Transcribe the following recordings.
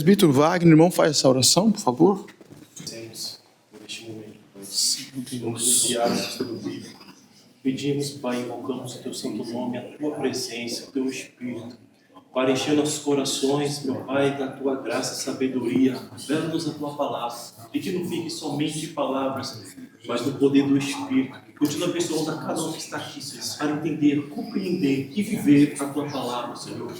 Presbítero Wagner, irmão, faz essa oração, por favor. Neste momento, vamos iniciar pelo livro. Pedimos, Pai, invocamos o Teu santo nome, a Tua presença, o Teu Espírito, para encher nossos corações, meu Pai, da Tua graça e sabedoria. Revela-nos a Tua palavra, e que não fique somente em palavras, mas no poder do Espírito. Continua abençoando a cada um que está aqui, Senhor, para entender, compreender e viver a Tua palavra, Senhor.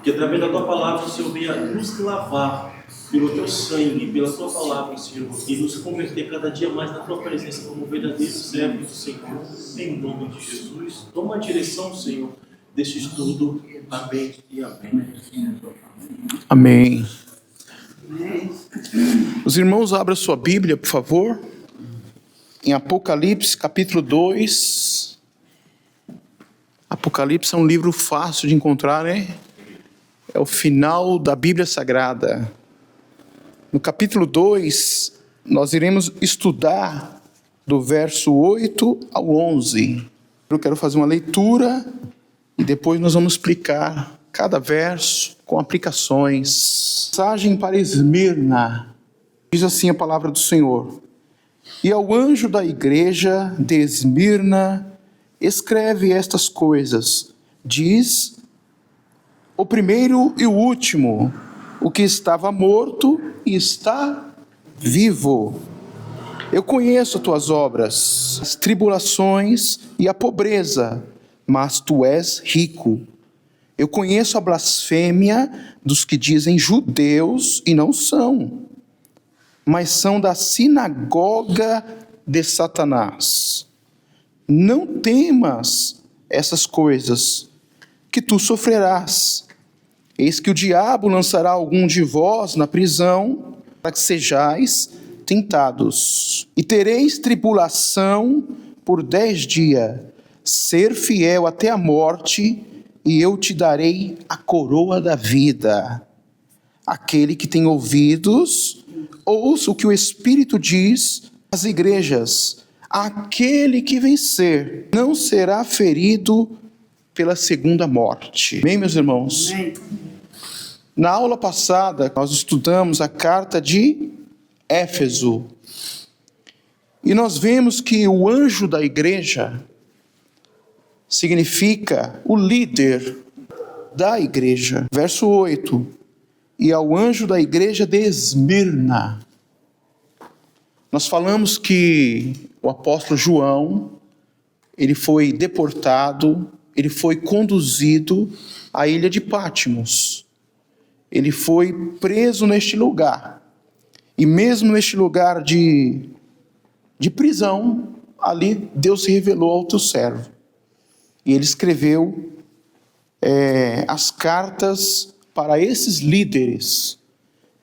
Que através da Tua palavra, o Senhor venha nos lavar pelo Teu sangue, pela Tua palavra, Senhor, e nos converter cada dia mais na Tua presença como verdadeiros servos do Senhor, em nome de Jesus. Toma a direção, Senhor, deste estudo. Amém e amém. Amém. Os irmãos, abram sua Bíblia, por favor, em Apocalipse, capítulo 2. Apocalipse é um livro fácil de encontrar, né? É o final da Bíblia Sagrada. No capítulo 2, nós iremos estudar do verso 8 ao 11. Eu quero fazer uma leitura e depois nós vamos explicar cada verso com aplicações. Mensagem para Esmirna. Diz assim a palavra do Senhor. E ao anjo da igreja de Esmirna, escreve estas coisas. Diz o primeiro e o último, o que estava morto e está vivo. Eu conheço as tuas obras, as tribulações e a pobreza, mas tu és rico. Eu conheço a blasfêmia dos que dizem judeus e não são, mas são da sinagoga de Satanás. Não temas essas coisas que tu sofrerás. Eis que o diabo lançará algum de vós na prisão, para que sejais tentados. E tereis tribulação por 10 dias. Ser fiel até a morte, e eu te darei a coroa da vida. Aquele que tem ouvidos, ouça o que o Espírito diz às igrejas. Aquele que vencer não será ferido pela segunda morte. Amém, meus irmãos? Amém. Na aula passada, nós estudamos a carta de Éfeso. E nós vemos que o anjo da igreja significa o líder da igreja. Verso 8. E ao anjo da igreja de Esmirna. Nós falamos que o apóstolo João, ele foi deportado, ele foi conduzido à ilha de Patmos. Ele foi preso neste lugar. E mesmo neste lugar de prisão, ali Deus se revelou ao teu servo. E ele escreveu as cartas para esses líderes.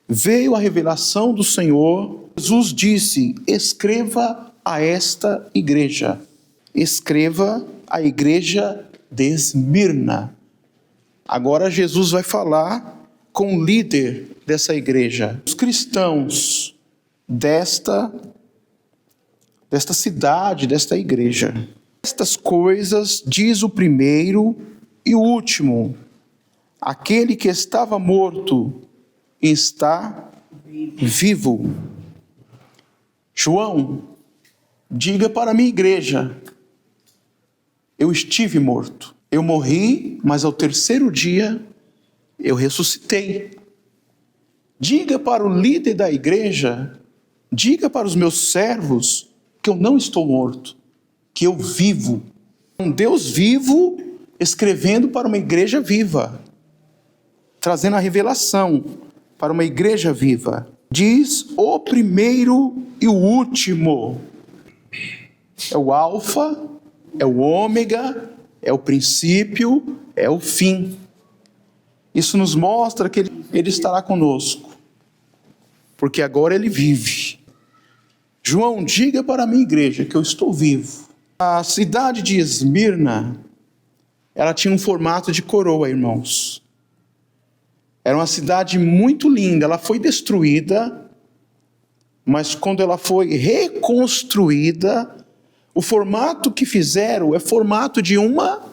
Veio a revelação do Senhor. Jesus disse, escreva a esta igreja. Escreva a igreja de Esmirna. Agora Jesus vai falar com o líder dessa igreja. Os cristãos desta cidade, desta igreja. Estas coisas diz o primeiro e o último. Aquele que estava morto está vivo. João, diga para a minha igreja, eu estive morto. Eu morri, mas ao terceiro dia eu ressuscitei. Diga para o líder da igreja, diga para os meus servos que eu não estou morto, que eu vivo. Um Deus vivo escrevendo para uma igreja viva, trazendo a revelação para uma igreja viva. Diz o primeiro e o último. É o alfa, é o ômega, é o princípio, é o fim. Isso nos mostra que ele estará conosco, porque agora ele vive. João, diga para a minha igreja que eu estou vivo. A cidade de Esmirna, ela tinha um formato de coroa, irmãos. Era uma cidade muito linda, ela foi destruída, mas quando ela foi reconstruída, o formato que fizeram é formato de uma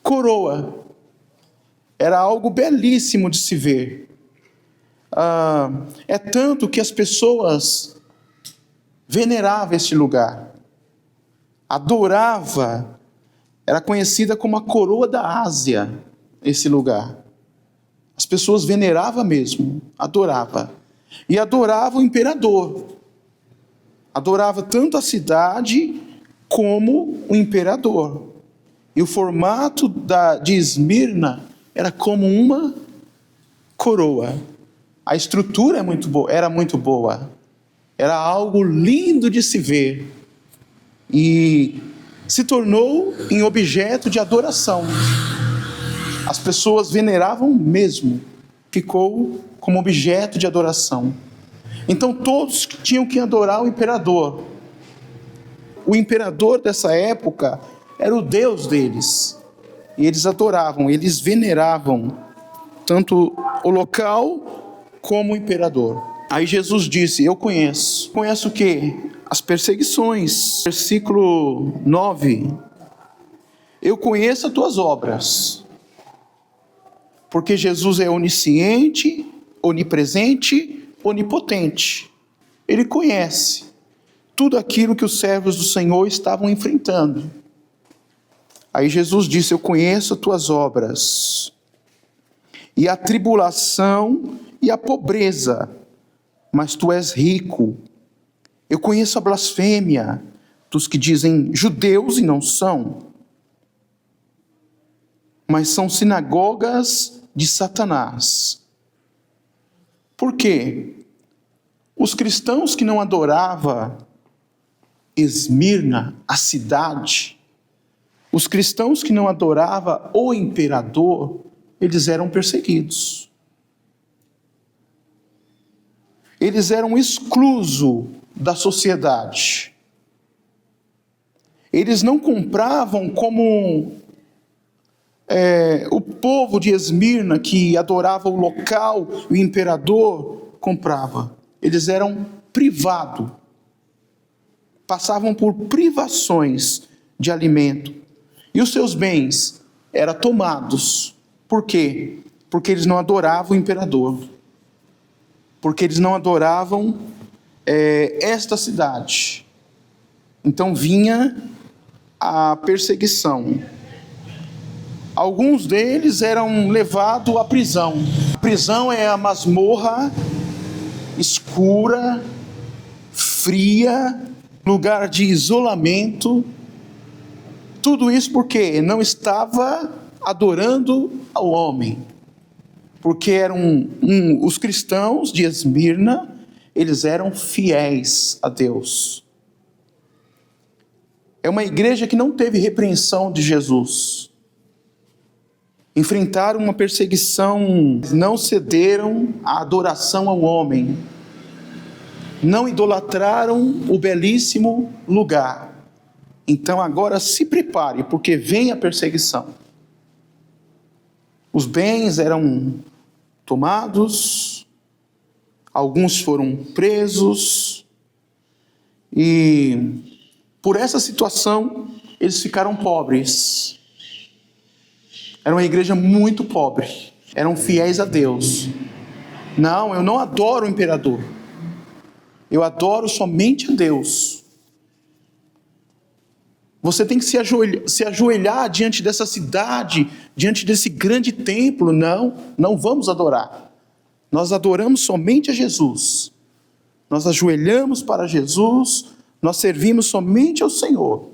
coroa. Era algo belíssimo de se ver. É tanto que as pessoas veneravam este lugar, adorava, era conhecida como a coroa da Ásia, esse lugar. As pessoas veneravam mesmo, adoravam. E adoravam o imperador. Adorava tanto a cidade como o imperador. E o formato de Esmirna era como uma coroa. A estrutura era muito boa. Era algo lindo de se ver. E se tornou em objeto de adoração. As pessoas veneravam mesmo. Ficou como objeto de adoração. Então todos tinham que adorar o imperador. O imperador dessa época era o Deus deles. E eles adoravam, eles veneravam tanto o local como o imperador. Aí Jesus disse: eu conheço. Conheço o quê? As perseguições. Versículo 9. Eu conheço as tuas obras. Porque Jesus é onisciente, onipresente, onipotente. Ele conhece tudo aquilo que os servos do Senhor estavam enfrentando. Aí Jesus disse: eu conheço as tuas obras, e a tribulação e a pobreza, mas tu és rico. Eu conheço a blasfêmia dos que dizem judeus e não são, mas são sinagogas de Satanás. Por quê? Os cristãos que não adoravam Esmirna, a cidade, os cristãos que não adoravam o imperador, eles eram perseguidos. Eles eram exclusos da sociedade. Eles não compravam como o povo de Esmirna, que adorava o local, o imperador, comprava. Eles eram privados. Passavam por privações de alimento. E os seus bens eram tomados. Por quê? Porque eles não adoravam o imperador. Porque eles não adoravam esta cidade. Então vinha a perseguição. Alguns deles eram levados à prisão. A prisão é a masmorra escura, fria, lugar de isolamento. Tudo isso porque não estava adorando ao homem. Porque eram os cristãos de Esmirna, eles eram fiéis a Deus. É uma igreja que não teve repreensão de Jesus. Enfrentaram uma perseguição, não cederam à adoração ao homem. Não idolatraram o belíssimo lugar. Então agora se prepare, porque vem a perseguição. Os bens eram tomados, alguns foram presos, e por essa situação eles ficaram pobres. Era uma igreja muito pobre, eram fiéis a Deus. Não, eu não adoro o imperador, eu adoro somente a Deus. Você tem que se ajoelhar diante dessa cidade, diante desse grande templo. Não vamos adorar. Nós adoramos somente a Jesus. Nós ajoelhamos para Jesus, nós servimos somente ao Senhor.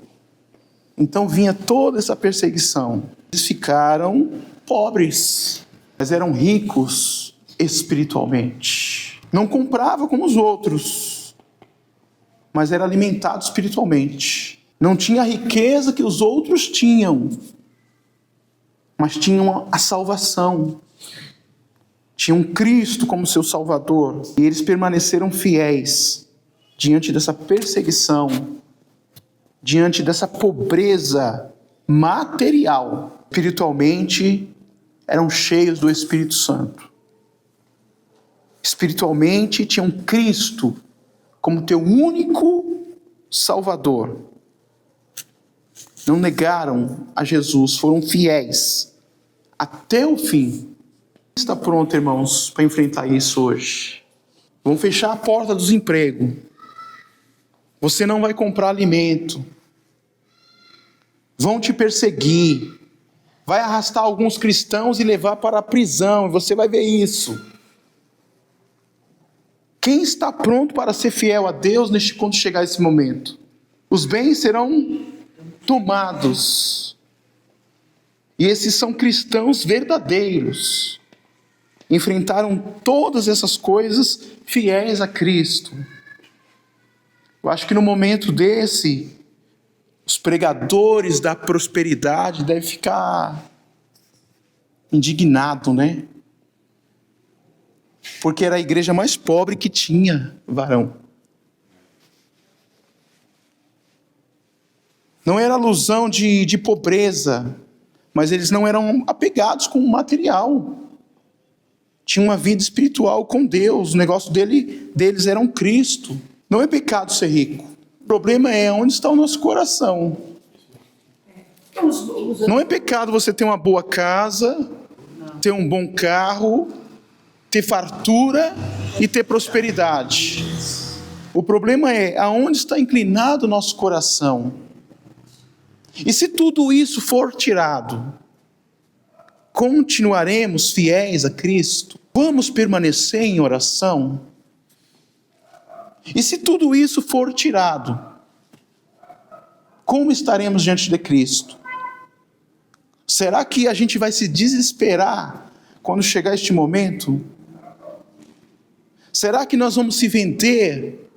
Então vinha toda essa perseguição. Eles ficaram pobres, mas eram ricos espiritualmente. Não compravam como os outros, mas eram alimentados espiritualmente. Não tinha a riqueza que os outros tinham, mas tinham a salvação. Tinham Cristo como seu Salvador. E eles permaneceram fiéis diante dessa perseguição, diante dessa pobreza material. Espiritualmente, eram cheios do Espírito Santo. Espiritualmente, tinham Cristo como teu único Salvador. Não negaram a Jesus, foram fiéis até o fim. Está pronto, irmãos, para enfrentar isso hoje? Vão fechar a porta do desemprego. Você não vai comprar alimento. Vão te perseguir. Vai arrastar alguns cristãos e levar para a prisão. Você vai ver isso. Quem está pronto para ser fiel a Deus quando chegar esse momento? Os bens serão tomados. E esses são cristãos verdadeiros. Enfrentaram todas essas coisas fiéis a Cristo. Eu acho que no momento desse, os pregadores da prosperidade devem ficar indignados, né? Porque era a igreja mais pobre que tinha, varão. Não era alusão de pobreza, mas eles não eram apegados com o material. Tinham uma vida espiritual com Deus. O negócio deles era um Cristo. Não é pecado ser rico. O problema é onde está o nosso coração. Não é pecado você ter uma boa casa, ter um bom carro, ter fartura e ter prosperidade. O problema é aonde está inclinado o nosso coração. E se tudo isso for tirado, continuaremos fiéis a Cristo? Vamos permanecer em oração? E se tudo isso for tirado, como estaremos diante de Cristo? Será que a gente vai se desesperar quando chegar este momento? Será que nós vamos se vender?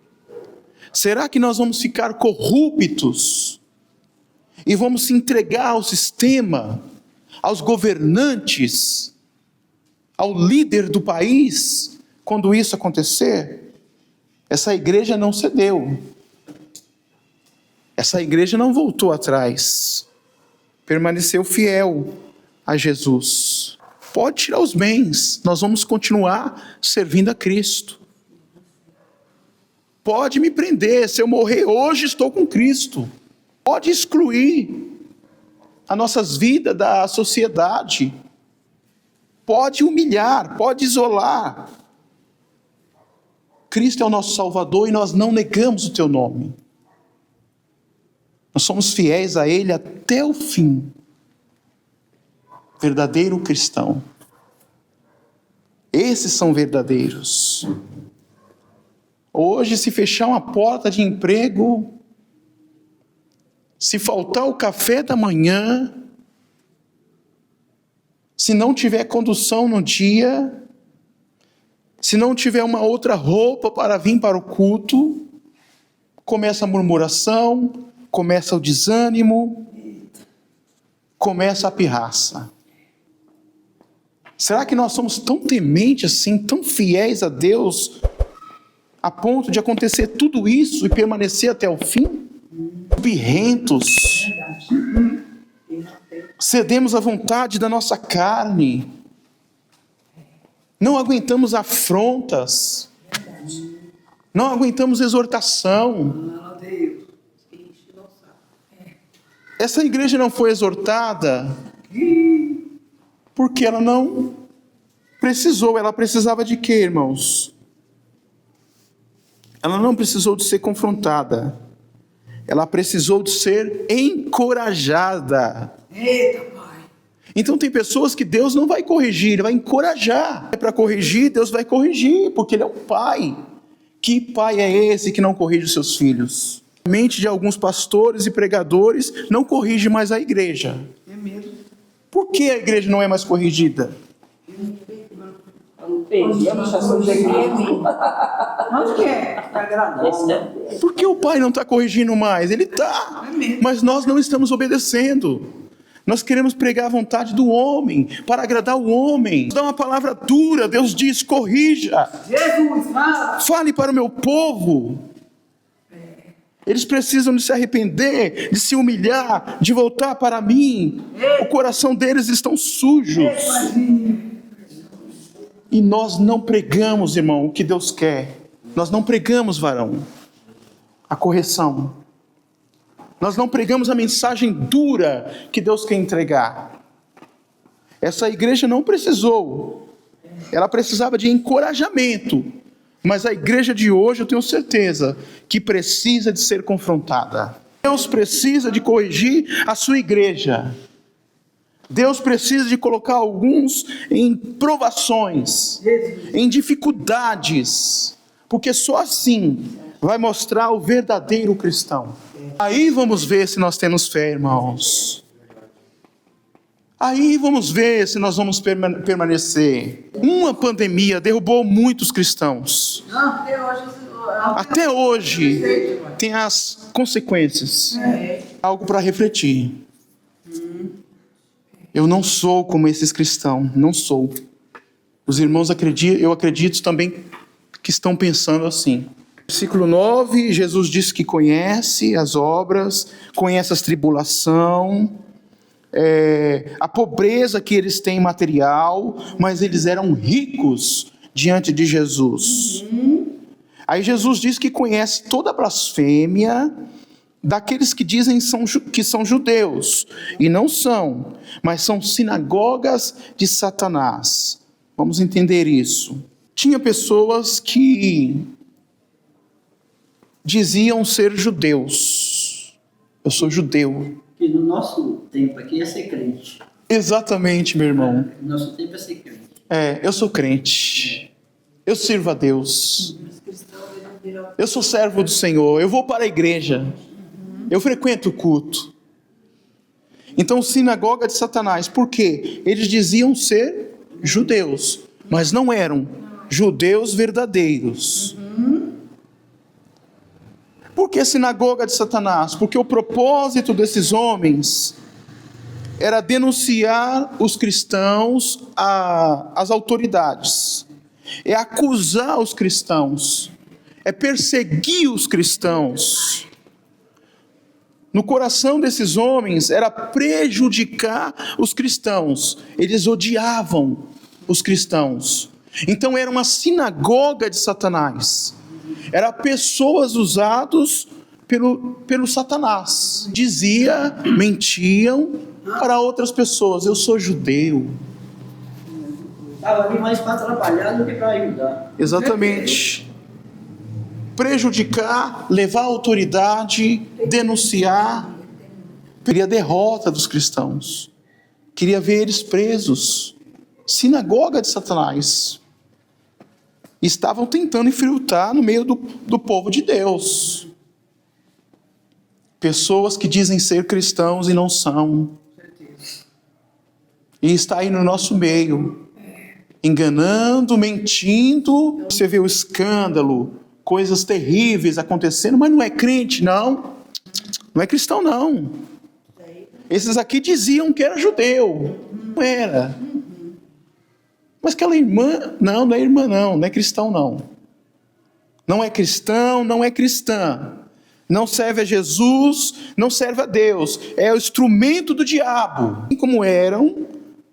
Será que nós vamos ficar corruptos? E vamos se entregar ao sistema, aos governantes, ao líder do país, quando isso acontecer? Essa igreja não cedeu. Essa igreja não voltou atrás. Permaneceu fiel a Jesus. Pode tirar os bens, nós vamos continuar servindo a Cristo. Pode me prender, se eu morrer hoje estou com Cristo. Pode excluir as nossas vidas da sociedade. Pode humilhar, pode isolar. Cristo é o nosso Salvador e nós não negamos o teu nome. Nós somos fiéis a Ele até o fim. Verdadeiro cristão. Esses são verdadeiros. Hoje, se fechar uma porta de emprego, se faltar o café da manhã, se não tiver condução no dia, se não tiver uma outra roupa para vir para o culto, começa a murmuração, começa o desânimo, começa a pirraça. Será que nós somos tão tementes assim, tão fiéis a Deus, a ponto de acontecer tudo isso e permanecer até o fim? Birrentos, cedemos à vontade da nossa carne, não aguentamos afrontas, não aguentamos exortação. Essa igreja não foi exortada porque ela não precisou. Ela precisava de quê, irmãos? Ela não precisou de ser confrontada. Ela precisou de ser encorajada. Eita, Pai. Então tem pessoas que Deus não vai corrigir, Ele vai encorajar. É para corrigir, Deus vai corrigir, porque Ele é o Pai. Que pai é esse que não corrige os seus filhos? A mente de alguns pastores e pregadores não corrige mais a igreja. É mesmo. Por que a igreja não é mais corrigida? Onde que é? Está gravando. Por que o pai não está corrigindo mais? Ele está, mas nós não estamos obedecendo. Nós queremos pregar a vontade do homem, para agradar o homem. Dá uma palavra dura, Deus diz, corrija. Jesus, fala. Fale para o meu povo. Eles precisam de se arrepender, de se humilhar, de voltar para mim. O coração deles estão sujos. E nós não pregamos, irmão, o que Deus quer. Nós não pregamos, varão, a correção. Nós não pregamos a mensagem dura que Deus quer entregar. Essa igreja não precisou Ela precisava de encorajamento. Mas a igreja de hoje, eu tenho certeza, que precisa de ser confrontada. Deus precisa de corrigir a sua igreja. Deus precisa de colocar alguns em provações, em dificuldades, porque só assim vai mostrar o verdadeiro cristão. Aí vamos ver se nós temos fé, irmãos. Aí vamos ver se nós vamos permanecer. Uma pandemia derrubou muitos cristãos. Até hoje tem as consequências. Algo para refletir. Eu não sou como esses cristãos, não sou. Os irmãos eu acredito também que estão pensando assim. Versículo 9, Jesus disse que conhece as obras, conhece as tribulações, a pobreza que eles têm material, mas eles eram ricos diante de Jesus. Aí Jesus diz que conhece toda a blasfêmia daqueles que dizem que são judeus, e não são, mas são sinagogas de Satanás. Vamos entender isso. Tinha pessoas que diziam ser judeus. Eu sou judeu. Que no nosso tempo aqui é ser crente. Exatamente, meu irmão. No nosso tempo é ser crente. Eu sou crente. Eu sirvo a Deus. Eu sou servo do Senhor. Eu vou para a igreja. Eu frequento o culto. Então, sinagoga de Satanás. Por quê? Eles diziam ser judeus, mas não eram judeus verdadeiros. Por que sinagoga de Satanás? Porque o propósito desses homens era denunciar os cristãos às autoridades, é acusar os cristãos, é perseguir os cristãos. No coração desses homens era prejudicar os cristãos, eles odiavam os cristãos. Então era uma sinagoga de Satanás. Era pessoas usadas pelo Satanás. Mentiam para outras pessoas. Eu sou judeu. Estava ali mais para trabalhar do que para ajudar. Exatamente. Prejudicar, levar a autoridade, denunciar. Queria a derrota dos cristãos. Queria ver eles presos. Sinagoga de Satanás. Estavam tentando infiltrar no meio do povo de Deus. Pessoas que dizem ser cristãos e não são. E está aí no nosso meio. Enganando, mentindo. Você vê o escândalo, coisas terríveis acontecendo, mas não é crente, não. Não é cristão, não. Esses aqui diziam que era judeu. Não era. Mas aquela irmã, não é irmã não é cristão não. Não é cristão, não é cristã. Não serve a Jesus, não serve a Deus. É o instrumento do diabo. Como eram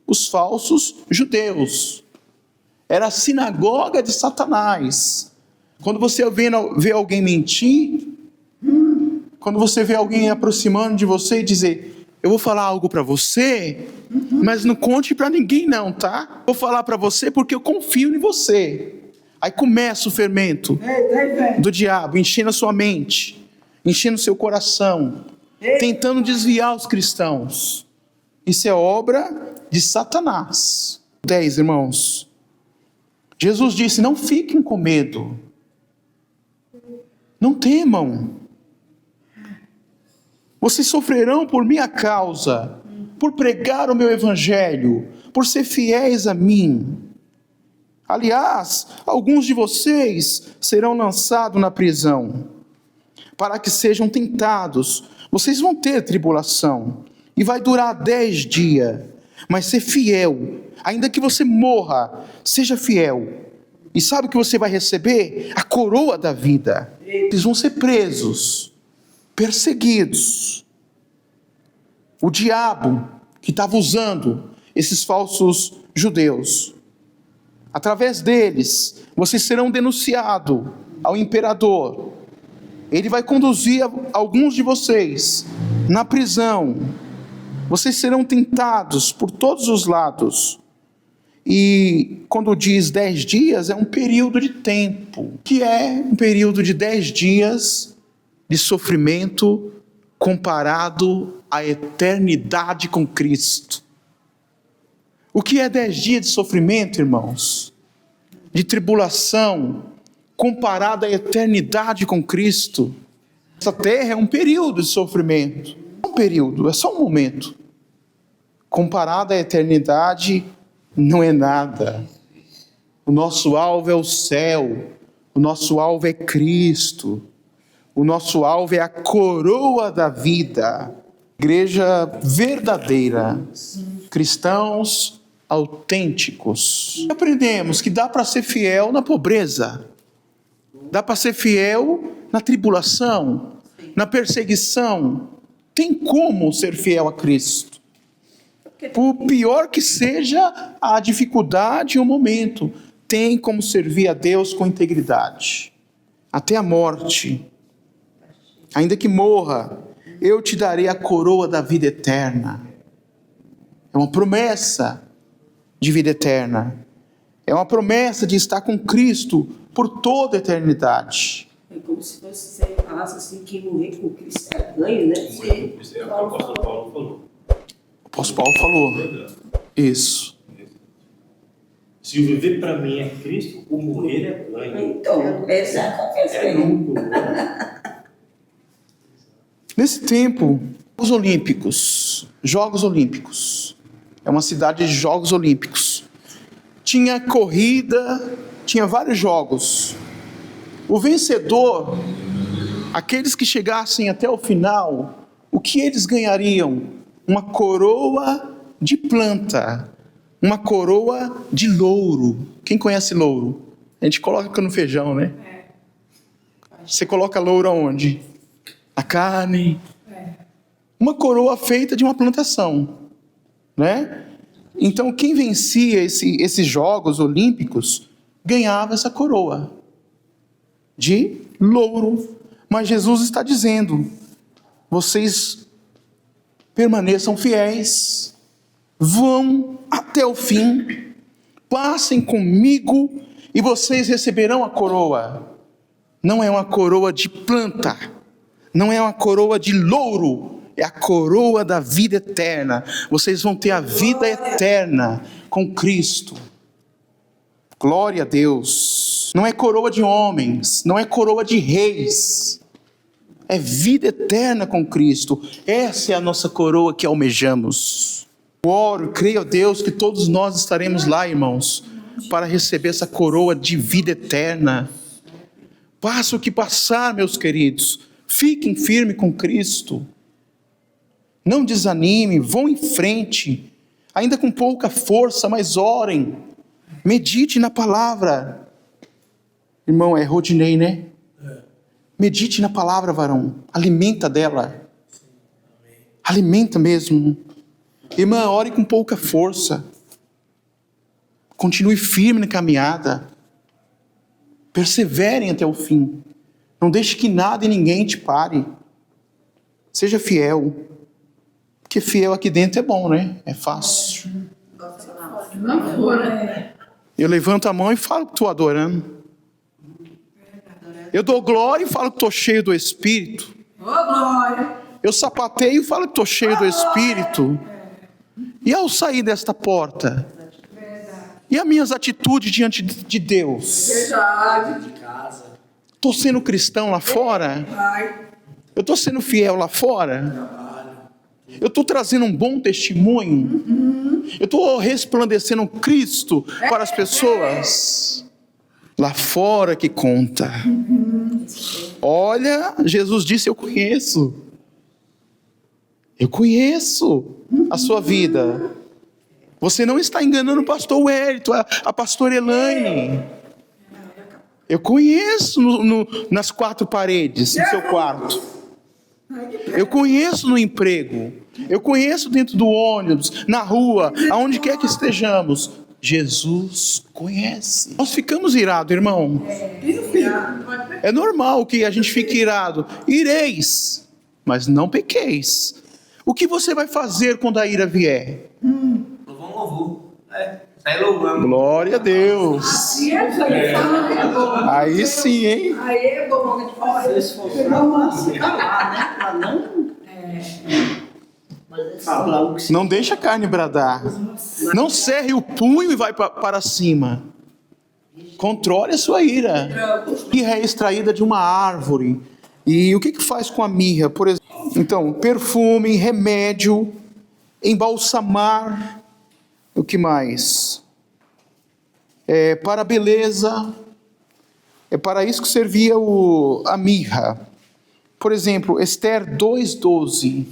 os falsos judeus. Era a sinagoga de Satanás. Quando você vê alguém mentir, quando você vê alguém aproximando de você e dizer... Eu vou falar algo para você, mas não conte para ninguém não, tá? Vou falar para você porque eu confio em você. Aí começa o fermento do diabo, enchendo a sua mente, enchendo o seu coração, tentando desviar os cristãos. Isso é obra de Satanás. 10, irmãos. Jesus disse, não fiquem com medo. Não temam. Vocês sofrerão por minha causa, por pregar o meu evangelho, por ser fiéis a mim. Aliás, alguns de vocês serão lançados na prisão, para que sejam tentados. Vocês vão ter tribulação, e vai durar 10 dias. Mas ser fiel, ainda que você morra, seja fiel. E sabe o que você vai receber? A coroa da vida. Eles vão ser presos, perseguidos. O diabo que estava usando esses falsos judeus, através deles, vocês serão denunciados ao imperador. Ele vai conduzir alguns de vocês na prisão. Vocês serão tentados por todos os lados. E quando diz 10 dias, é um período de tempo, que é um período de 10 dias de sofrimento comparado à eternidade com Cristo. O que é 10 dias de sofrimento, irmãos? De tribulação, comparado à eternidade com Cristo. Essa terra é um período de sofrimento. Um período, é só um momento. Comparado à eternidade, não é nada. O nosso alvo é o céu. O nosso alvo é Cristo. O nosso alvo é a coroa da vida. Igreja verdadeira. Cristãos autênticos. Aprendemos que dá para ser fiel na pobreza. Dá para ser fiel na tribulação, na perseguição. Tem como ser fiel a Cristo. Por pior que seja a dificuldade e o momento, tem como servir a Deus com integridade. Até a morte. Ainda que morra, eu te darei a coroa da vida eterna. É uma promessa de vida eterna. É uma promessa de estar com Cristo por toda a eternidade. É como se você falasse assim, que morrer com Cristo é ganho, né? Morrer com Cristo é o que o apóstolo Paulo falou. O apóstolo Paulo falou. Isso. Se o viver para mim é Cristo, o morrer é ganho. Então, essa é a questão. lucro. Nesse tempo, os Jogos Olímpicos, é uma cidade de Jogos Olímpicos. Tinha corrida, tinha vários jogos. O vencedor, aqueles que chegassem até o final, o que eles ganhariam? Uma coroa de planta, uma coroa de louro. Quem conhece louro? A gente coloca no feijão, né? Você coloca louro aonde? A carne. Uma coroa feita de uma plantação, né? Então quem vencia esses Jogos Olímpicos ganhava essa coroa de louro. Mas Jesus está dizendo: vocês permaneçam fiéis, vão até o fim, passem comigo e vocês receberão a coroa. Não é uma coroa de planta, não é uma coroa de louro, é a coroa da vida eterna. Vocês vão ter a vida eterna com Cristo. Glória a Deus. Não é coroa de homens, não é coroa de reis, é vida eterna com Cristo. Essa é a nossa coroa que almejamos. Oro, creio a Deus que todos nós estaremos lá, irmãos, para receber essa coroa de vida eterna. Passa o que passar, meus queridos, fiquem firmes com Cristo. Não desanime, vão em frente, ainda com pouca força, mas orem, medite na palavra. Irmão, é Rodinei, né? Medite na palavra, varão, alimenta dela, alimenta mesmo. Irmã, ore com pouca força, continue firme na caminhada, perseverem até o fim, não deixe que nada e ninguém te pare, seja fiel. Porque fiel aqui dentro é bom, né? É fácil. Não for, né? Eu levanto a mão e falo que estou adorando. Eu dou glória e falo que estou cheio do Espírito. Ô, glória! Eu sapateio e falo que estou cheio do Espírito. E ao sair desta porta? E as minhas atitudes diante de Deus? Verdade. Estou sendo cristão lá fora? Vai. Eu estou sendo fiel lá fora? Eu estou trazendo um bom testemunho? Eu estou resplandecendo Cristo para as pessoas? Lá fora que conta. Olha, Jesus disse: eu conheço a sua vida. Você não está enganando o pastor Wellington, a pastora Elaine. Eu conheço nas quatro paredes do seu quarto. Eu conheço no emprego, eu conheço dentro do ônibus, na rua, aonde quer que estejamos. Jesus conhece. Nós ficamos irados, irmão. É normal que a gente fique irado. Ireis, mas não pequeis. O que você vai fazer quando a ira vier? Louvor. Até louvamos. Glória a Deus. Assim é bom. Aí sim, hein? Aí é bom. Se esforçar para se calar, né? Para não falar o que se... Não deixa a carne bradar. Não cerre o punho e vai para cima. Controle a sua ira. Mirra é extraída de uma árvore. E o que faz com a mirra? Por exemplo, então, perfume, remédio, embalsamar. O que mais? Para a beleza. É para isso que servia a mirra. Por exemplo, Esther 2:12.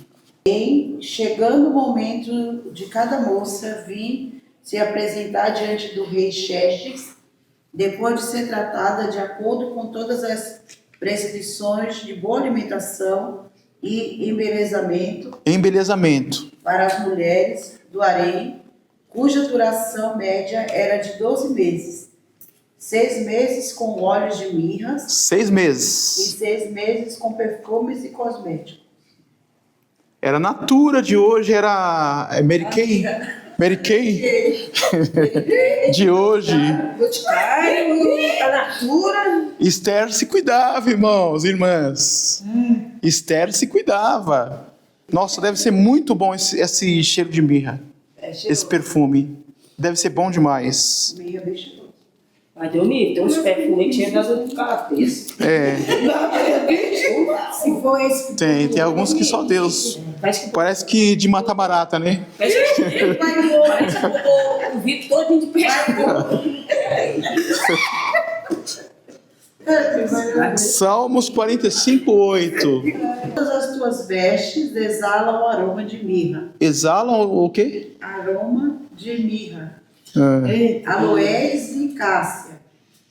Chegando o momento de cada moça vir se apresentar diante do rei Xerxes, depois de ser tratada de acordo com todas as prescrições de boa alimentação e Embelezamento. para as mulheres do harém, cuja duração média era de 12 meses, 6 meses com óleos de mirra 6 e meses. 6 meses com perfumes e cosméticos. Era a Natura de hoje, era Mary Kay. Mary Kay de hoje. Boticário, a Natura. Esther se cuidava, irmãos e irmãs. Esther se cuidava. Nossa, deve ser muito bom esse cheiro de mirra. Esse perfume. Deve ser bom demais. Mirra bem cheirosa. Mas Deus me tem uns perfumes que chegam do cabeça. Se for esse Tem alguns que só Deus. Parece que de matar barata, né? Parece que o vidro todo de perfume. Salmos 45:8. Todas as tuas vestes exalam aroma de mirra. Exalam o quê? Aroma de mirra. Ah, Aloés e cássia.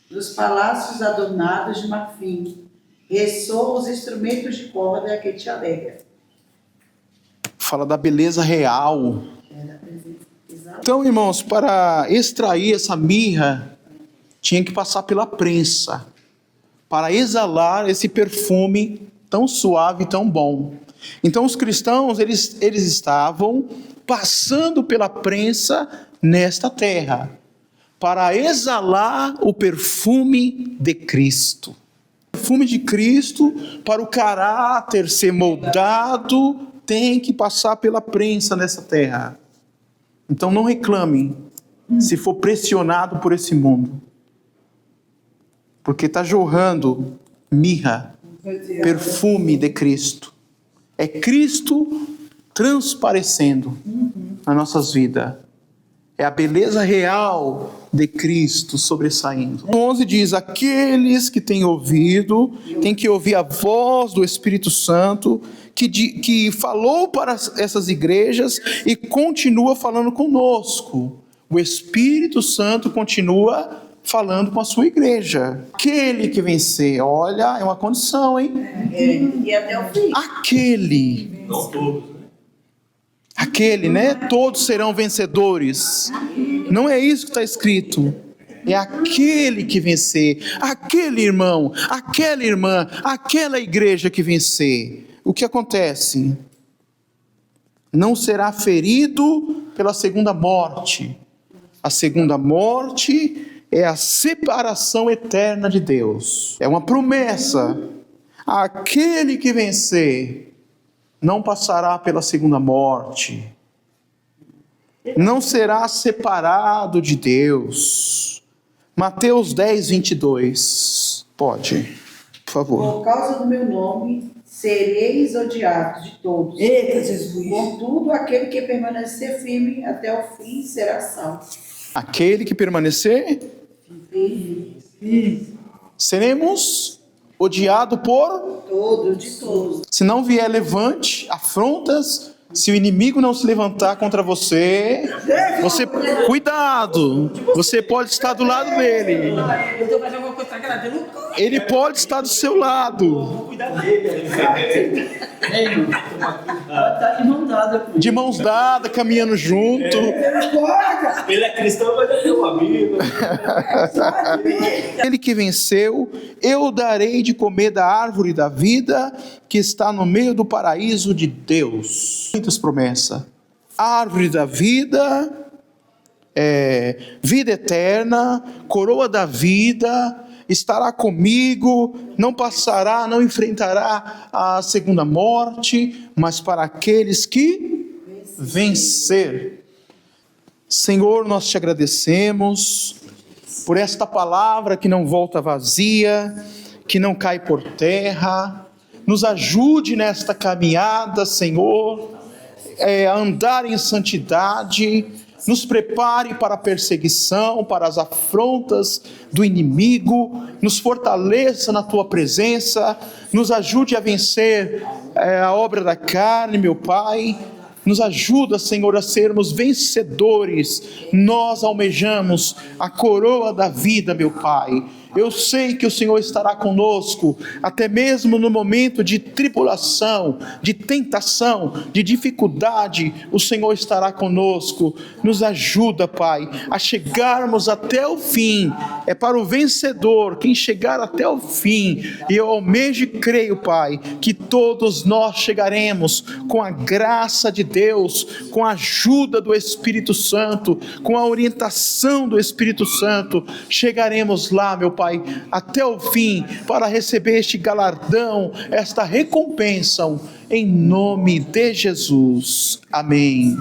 Dos palácios adornados de marfim. Ressoam os instrumentos de corda que te alegra. fala da beleza real. Então, irmãos, para extrair essa mirra, tinha que passar pela prensa, para exalar esse perfume tão suave e tão bom. Então, os cristãos, eles estavam passando pela prensa nesta terra, para exalar o perfume de Cristo. O perfume de Cristo, para o caráter ser moldado, tem que passar pela prensa nessa terra. Então não reclame se for pressionado por esse mundo, porque está jorrando mirra, perfume de Cristo. É Cristo transparecendo nas nossas vidas. É a beleza real de Cristo sobressaindo. O 11 diz: aqueles que têm ouvido, têm que ouvir a voz do Espírito Santo, que falou para essas igrejas e continua falando conosco. O Espírito Santo continua falando com a sua igreja. Aquele que vencer, olha, é uma condição, hein? E até o fim. Aquele. Não todos, né? Aquele, né? Todos serão vencedores. Não é isso que está escrito. É aquele que vencer. Aquele irmão, aquela irmã, aquela igreja que vencer. O que acontece? Não será ferido pela segunda morte. A segunda morte é a separação eterna de Deus. É uma promessa. Aquele que vencer não passará pela segunda morte. Não será separado de Deus. Mateus 10:22. Pode, por favor. Por causa do meu nome, sereis odiados de todos. Eita, Jesus. Contudo, aquele que permanecer firme até o fim será salvo. Aquele que permanecer, seremos odiados por... De todos. Se não vier levante, afrontas, se o inimigo não se levantar contra você, cuidado, você pode estar do lado dele. Eu tô fazendo alguma coisa pra agradar. Ele pode estar do seu lado, Ela tá de mão dada com de mãos dadas, caminhando junto. Ele é cristão, mas é meu amigo. Ele que venceu, eu darei de comer da árvore da vida que está no meio do paraíso de Deus. Muitas promessas. Árvore da vida, vida eterna, coroa da vida, estará comigo, não passará, não enfrentará a segunda morte, mas para aqueles que vencer. Senhor, nós te agradecemos por esta palavra que não volta vazia, que não cai por terra. Nos ajude nesta caminhada, Senhor, a andar em santidade. Nos prepare para a perseguição, para as afrontas do inimigo, nos fortaleça na Tua presença, nos ajude a vencer a obra da carne, meu Pai. Nos ajuda, Senhor, a sermos vencedores. Nós almejamos a coroa da vida, meu Pai. Eu sei que o Senhor estará conosco, até mesmo no momento de tribulação, de tentação, de dificuldade, o Senhor estará conosco. Nos ajuda, Pai, a chegarmos até o fim. É para o vencedor, quem chegar até o fim. E eu almejo e creio, Pai, que todos nós chegaremos com a graça de Deus, com a ajuda do Espírito Santo, com a orientação do Espírito Santo. Chegaremos lá, meu Pai, até o fim, para receber este galardão, esta recompensa, em nome de Jesus. Amém.